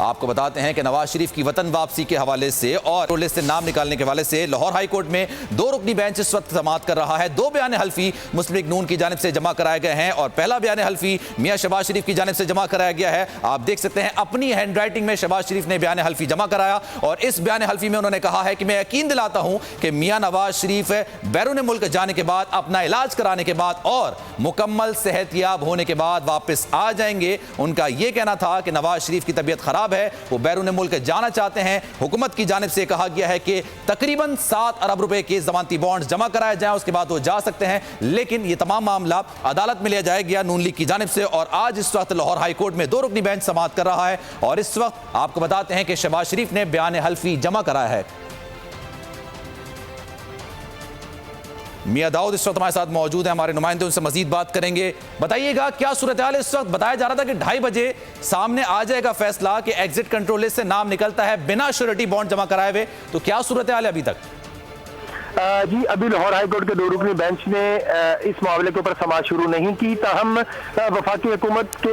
आपको बताते हैं कि नवाज शरीफ की वतन वापसी के हवाले से और लिस्ट से नाम निकालने के हवाले से लाहौर हाई कोर्ट में 2 रुकनी बेंच इस वक्त समाअत कर रहा है। 2 बयान हल्फी मुस्लिम लीग नून की जानिब से जमा कराए गए हैं और पहला बयान हल्फी मियां शहबाज शरीफ की जानिब से जमा कराया गया है। आप देख सकते हैं अपनी हैंड राइटिंग में शहबाज शरीफ ने बयान हल्फी जमा कराया और इस बयान हल्फी में उन्होंने कहा है कि मैं यकीन दिलाता हूं कि मियां नवाज शरीफ बैरून मुल्क जाने के बाद, अपना इलाज कराने के बाद और मुकम्मल सेहतयाब होने के बाद वापस आ जाएंगे। उनका यह कहना था कि नवाज शरीफ की तबीयत खराब है, वो बैरून मुल्क जाना चाहते हैं। हुकूमत की जानिब से कहा गया है कि तकरीबन 7 अरब रुपए के जमानती बॉन्ड जमा कराए जाएं, उसके बाद वो जा सकते हैं। लेकिन यह तमाम मामला अदालत में लिया जाएगा नून लीग की जानिब से और आज इस वक्त लाहौर हाई कोर्ट में 2 रुकनी बेंच समाअत कर रहा है और इस वक्त आपको बताते हैं कि शहबाज शरीफ ने बयान हल्फी जमा कराया है। मियां दाऊद इस वक्त हमारे साथ मौजूद है, हमारे नुमाइंदे, उनसे मजीद बात करेंगे। बताइएगा क्या सूरत हाल है इस वक्त? बताया जा रहा था कि 2:30 बजे सामने आ जाएगा फैसला कि एग्जिट कंट्रोल लिस्ट से नाम निकलता है बिना श्योरिटी बॉन्ड जमा कराए हुए, तो क्या सूरत हाल है अभी तक? जी, अभी लाहौर हाईकोर्ट के 2 रुकनी बेंच ने इस मामले के ऊपर समाअत शुरू नहीं की। ताहम वफाकी हुकूमत के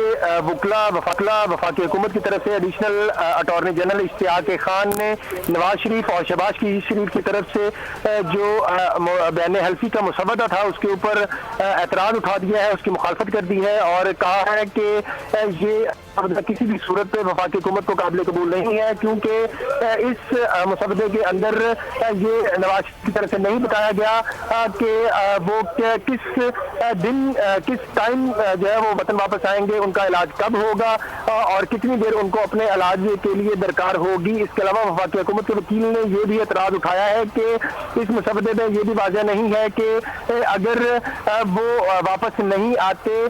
वफाकी हुकूमत की तरफ से additional attorney general Ishtiaq Khan ने नवाज शरीफ और शहबाज शरीफ की तरफ से जो बयान हल्फी का मुसवदा था उसके ऊपर एतराज उठा दिया है, उसकी मुखालफत कर दी है और कहा है कि ये किसी भी सूरत पे वफाकी हुकूमत को काबिल कबूल नहीं है, क्योंकि इस मुसवदे के अंदर ये नवाज की तरफ से नहीं बताया गया कि वो किस दिन किस टाइम जो है वो वतन वापस आएंगे, उनका इलाज कब होगा और कितनी देर उनको अपने इलाज के लिए दरकार होगी। इसके अलावा वफाकी हुकूमत के वकील ने यह भी एतराज उठाया है कि इस मुसवदे में यह भी वाज़ेह नहीं है कि अगर वो वापस नहीं आते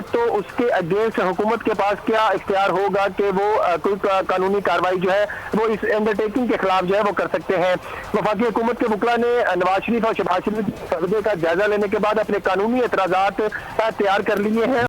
तो उसके अगेंस्ट हुकूमत के पास क्या इख्तियार होगा कि वो कोई कानूनी कार्रवाई जो है वो इस अंडरटेकिंग के खिलाफ जो है वो कर सकते हैं। वफाकी हुकूमत के वकला ने नवाज शरीफ और शहबाज शरीफ के मुसवदे का जायजा लेने के बाद अपने कानूनी एतराज़ात तैयार कर लिए हैं।